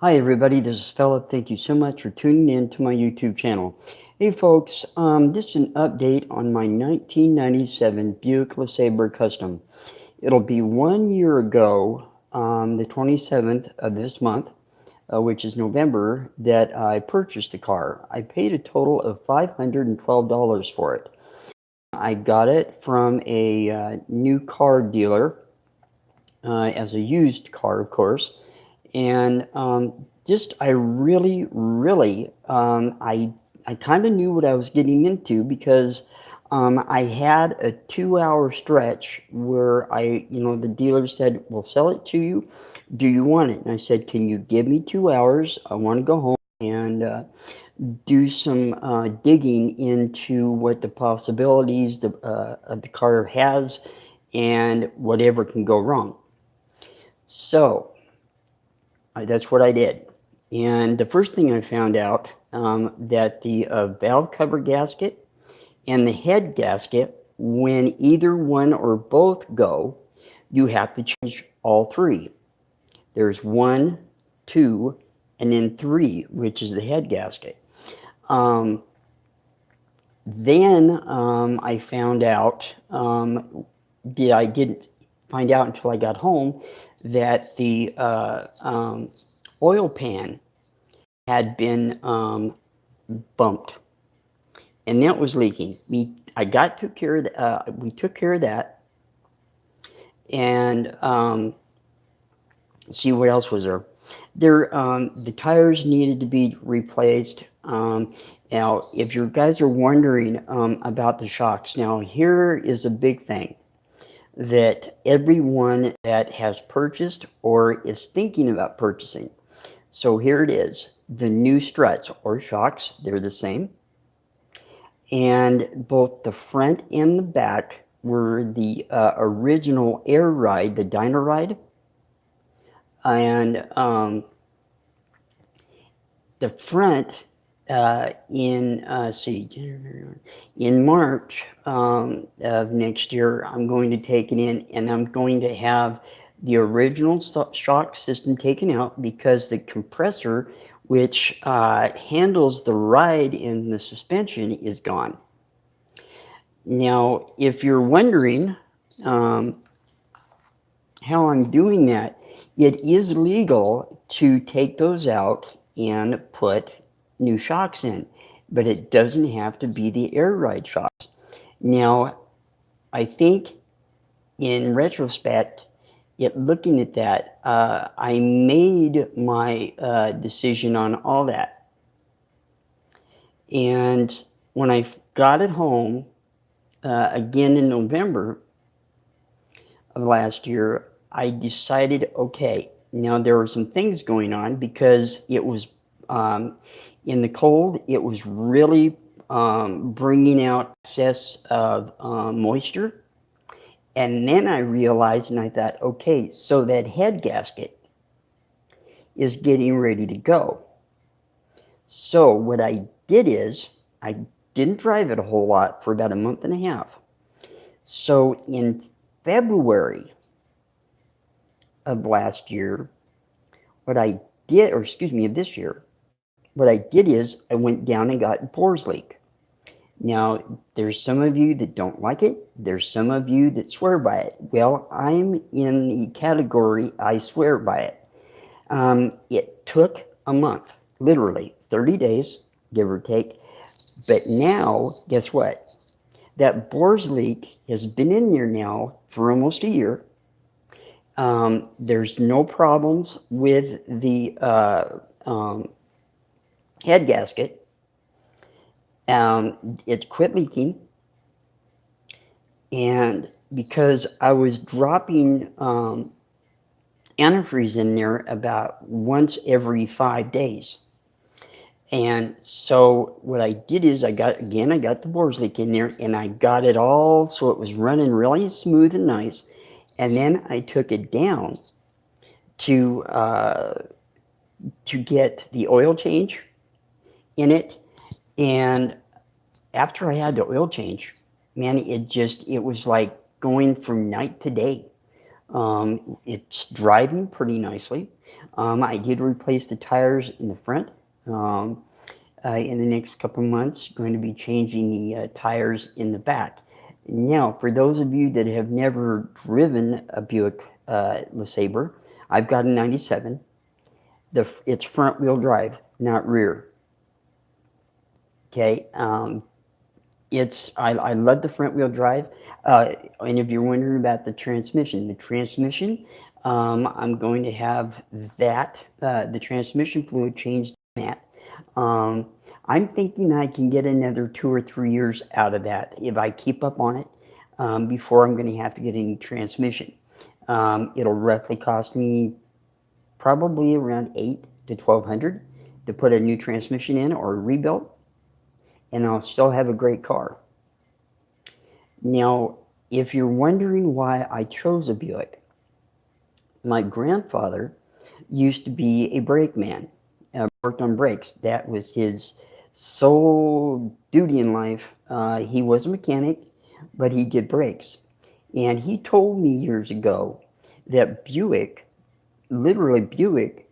Hi everybody, this is Philip. Thank you so much for tuning in to my YouTube channel. Hey folks, this is an update on my 1997 Buick LeSabre Custom. It'll be 1 year ago, the 27th of this month, which is November, that I purchased the car. I paid a total of $512 for it. I got it from a new car dealer as a used car, of course. And just I really I kind of knew what I was getting into because I had a 2 hour stretch where the dealer said, "We'll sell it to you. Do you want it?" And I said, "Can you give me 2 hours? I want to go home and do some digging into what the possibilities of the car has and whatever can go wrong." So that's what I did. And the first thing I found out that the valve cover gasket and the head gasket, when either one or both go, you have to change all three. There's one, two, and then three, which is the head gasket. Um, then I found out, I didn't find out until I got home, that the oil pan had been bumped, and that was leaking. We took care of that, and see what else was there. The tires needed to be replaced. Now, if you guys are wondering about the shocks, now here is a big thing that everyone that has purchased or is thinking about purchasing. So here it is, the new struts or shocks, they're the same. And both the front and the back were the original Air Ride, the Dyna Ride. And the front in March of next year, I'm going to take it in and I'm going to have the original shock system taken out because the compressor, which handles the ride in the suspension, is gone. Now, if you're wondering how I'm doing that, it is legal to take those out and put new shocks in, but it doesn't have to be the air ride shocks. Now, I think in retrospect, looking at that, I made my decision on all that. And when I got it home, again in November of last year, I decided, okay, now there were some things going on because it was in the cold, it was really bringing out excess of moisture. And then I realized and I thought, okay, so that head gasket is getting ready to go. So what I did is I didn't drive it a whole lot for about a month and a half. So in February of last year, of this year, what I did is I went down and got Bohr's leak. Now, there's some of you that don't like it. There's some of you that swear by it. Well, I'm in the category I swear by it. It took a month, literally 30 days, give or take. But now, guess what? That Bohr's leak has been in there now for almost a year. There's no problems with the head gasket. It quit leaking, and because I was dropping antifreeze in there about once every 5 days. And so what I did is I got the Bohr's leak in there and I got it all so it was running really smooth and nice. And then I took it down to get the oil change in it. And after I had the oil change, man, it was like going from night to day. It's driving pretty nicely. I did replace the tires in the front. In the next couple of months, going to be changing the tires in the back. Now, for those of you that have never driven a Buick LeSabre, I've got a 97. It's front wheel drive, not rear. Okay, I love the front wheel drive. And if you're wondering about the transmission, I'm going to have that the transmission fluid changed on that. I'm thinking I can get another 2 or 3 years out of that if I keep up on it before I'm going to have to get a new transmission. It'll roughly cost me probably around $800 to $1,200 to put a new transmission in or rebuilt, and I'll still have a great car. Now, if you're wondering why I chose a Buick, my grandfather used to be a brakeman, worked on brakes. That was his sole duty in life. He was a mechanic, but he did brakes. And he told me years ago that Buick, literally Buick,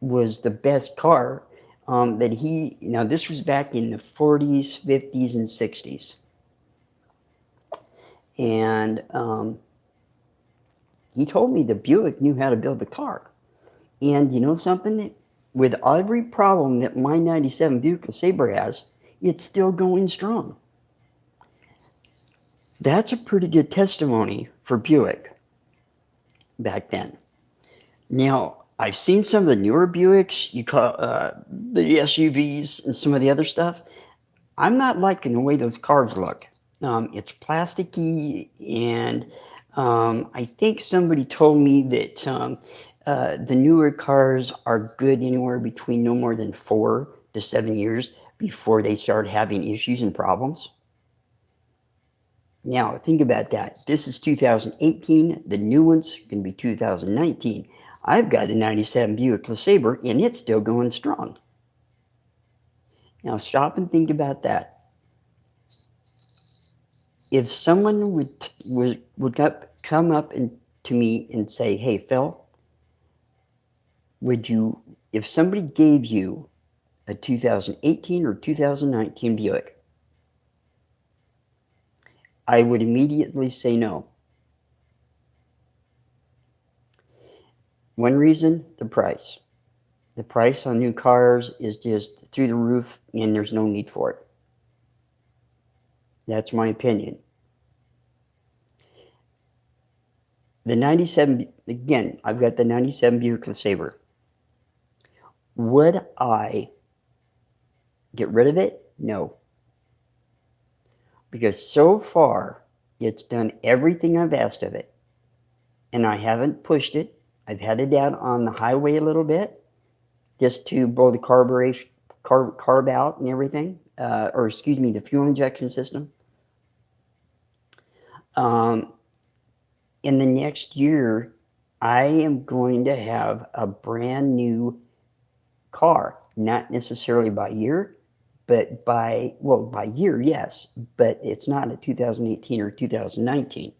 was the best car now this was back in the 40s, 50s, and 60s. And he told me the Buick knew how to build a car. And you know something? With every problem that my 97 Buick LeSabre has, it's still going strong. That's a pretty good testimony for Buick back then. Now, I've seen some of the newer Buicks, the SUVs and some of the other stuff. I'm not liking the way those cars look. It's plasticky, and I think somebody told me that the newer cars are good anywhere between no more than 4 to 7 years before they start having issues and problems. Now, think about that. This is 2018. The new one's going to be 2019. I've got a 97 Buick LeSabre, and it's still going strong. Now, stop and think about that. If someone would come up to me and say, "Hey, Phil, if somebody gave you a 2018 or 2019 Buick," I would immediately say no. One reason, the price. The price on new cars is just through the roof, and there's no need for it. That's my opinion. The 97, again, I've got the 97 Buick LeSabre. Would I get rid of it? No. Because so far, it's done everything I've asked of it. And I haven't pushed it. I've had it down on the highway a little bit, just to blow the carb out and everything. The fuel injection system. In the next year, I am going to have a brand new car, not necessarily by year, but by year, yes, but it's not a 2018 or 2019.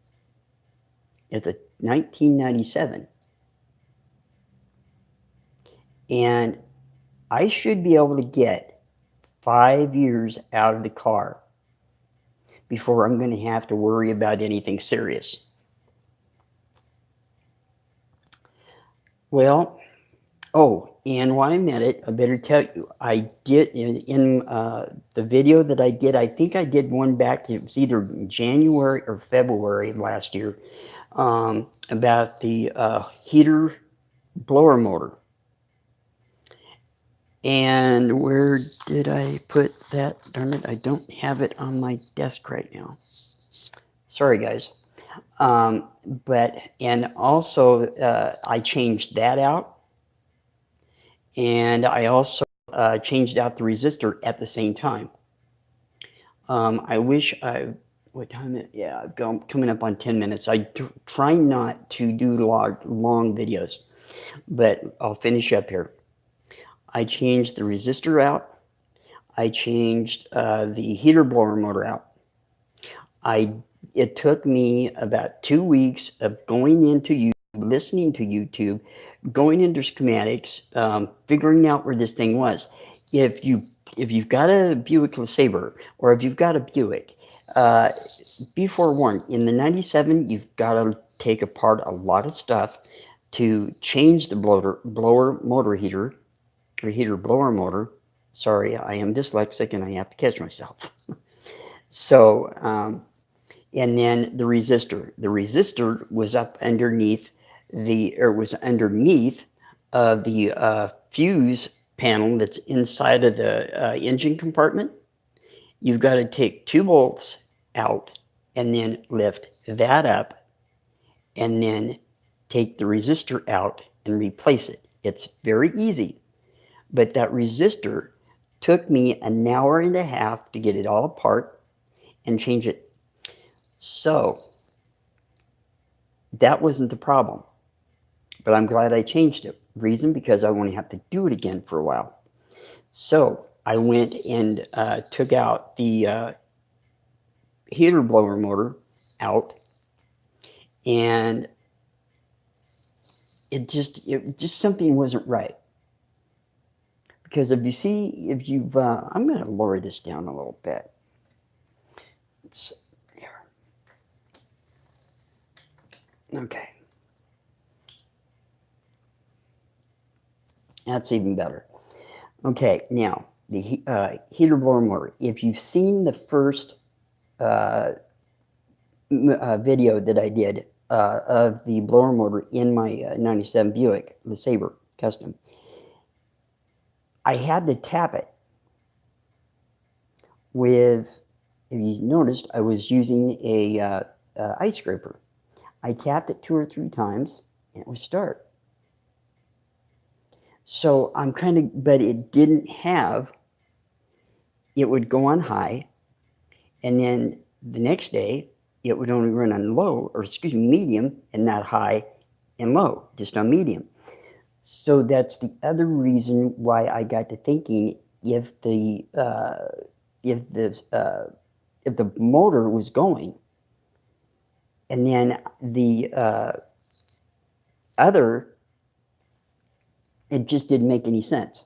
It's a 1997. And I should be able to get 5 years out of the car before I'm going to have to worry about anything serious. Well, and while I'm at it, I better tell you, I did in the video that I did, I think I did one back, it was either January or February of last year, about the heater blower motor. And where did I put that? Darn it, I don't have it on my desk right now. Sorry, guys. And also I changed that out. And I also changed out the resistor at the same time. I wish what time is it? Yeah, I'm coming up on 10 minutes. I try not to do long videos, but I'll finish up here. I changed the resistor out. I changed the heater blower motor out. It took me about 2 weeks of going into listening to YouTube, going into schematics, figuring out where this thing was. If you if you've got a Buick LeSabre or if you've got a Buick, uh, be forewarned. In the '97, you've got to take apart a lot of stuff to change the blower motor heater or heater blower motor. Sorry, I am dyslexic and I have to catch myself. So, and then the resistor. The resistor was up underneath was underneath the fuse panel that's inside of the engine compartment. You've got to take 2 bolts out and then lift that up and then take the resistor out and replace it. It's very easy, but that resistor took me an hour and a half to get it all apart and change it. So that wasn't the problem, but I'm glad I changed it. Reason, because I won't have to do it again for a while. So I went and took out the heater blower motor out, and it just something wasn't right. Because if you've I'm going to lower this down a little bit. It's there. Okay. That's even better. Okay, now the heater blower motor. If you've seen the first video that I did of the blower motor in my '97 Buick LeSabre Custom, I had to tap it with, if you noticed, I was using a ice scraper. I tapped it 2 or 3 times and it would start. So I'm kind of, but it didn't have, it would go on high, and then the next day it would only run on low, or excuse me, medium, and not high and low, just on medium. So that's the other reason why I got to thinking, if the motor was going, and then the other, it just didn't make any sense.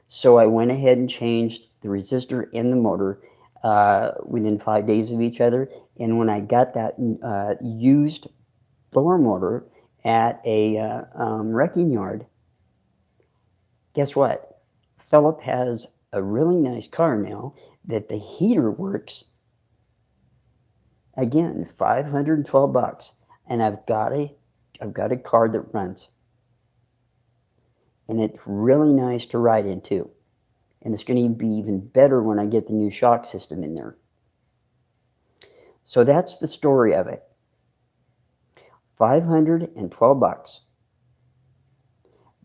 So I went ahead and changed the resistor and the motor within 5 days of each other. And when I got that used blower motor at a wrecking yard, guess what? Philip has a really nice car now that the heater works. Again, $512, and I've got a car that runs. And it's really nice to ride in too. And it's going to be even better when I get the new shock system in there. So that's the story of it. $512.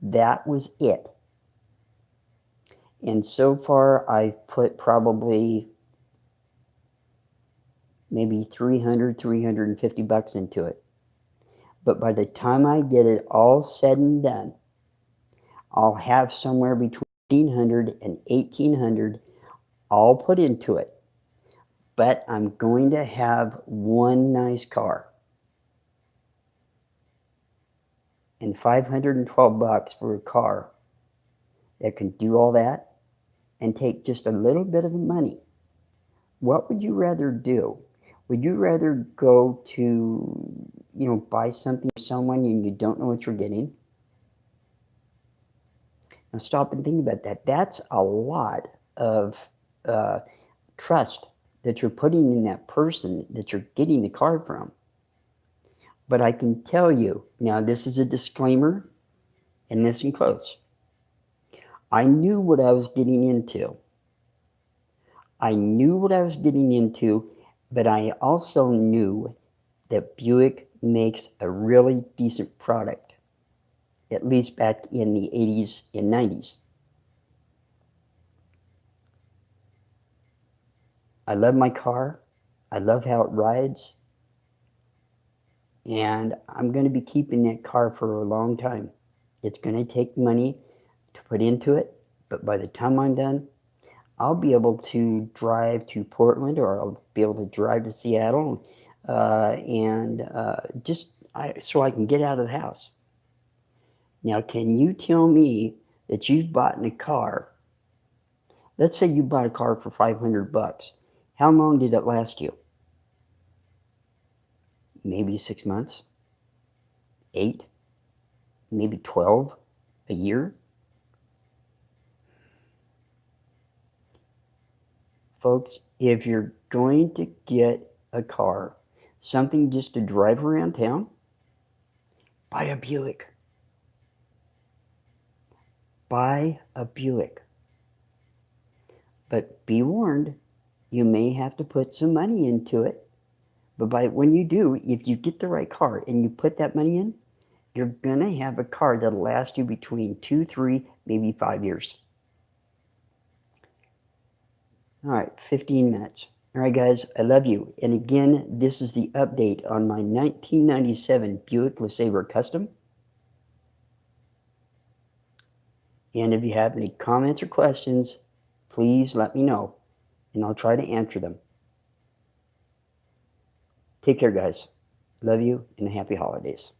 That was it. And so far I've put probably maybe $350 into it. But by the time I get it all said and done, I'll have somewhere between $1,500 and $1,800 all put into it. But I'm going to have one nice car. And $512 for a car that can do all that and take just a little bit of the money. What would you rather do? Would you rather go to, buy something for someone and you don't know what you're getting? Now stop and think about that. That's a lot of trust that you're putting in that person that you're getting the car from. But I can tell you, now this is a disclaimer, and listen close. I knew what I was getting into. But I also knew that Buick makes a really decent product, at least back in the 80s and 90s. I love my car. I love how it rides. And I'm going to be keeping that car for a long time. It's going to take money to put into it, but by the time I'm done, I'll be able to drive to Portland, or I'll be able to drive to Seattle, and so I can get out of the house. Now, can you tell me that you've bought a car? Let's say you bought a car for $500. How long did it last you? Maybe 6 months, 8, maybe 12, a year? Folks, if you're going to get a car, something just to drive around town, buy a Buick. Buy a Buick. But be warned, you may have to put some money into it. But when you do, if you get the right car and you put that money in, you're going to have a car that'll last you between 2, 3, maybe 5 years. All right, 15 minutes. All right, guys, I love you. And again, this is the update on my 1997 Buick LeSabre Custom. And if you have any comments or questions, please let me know, and I'll try to answer them. Take care, guys. Love you, and happy holidays.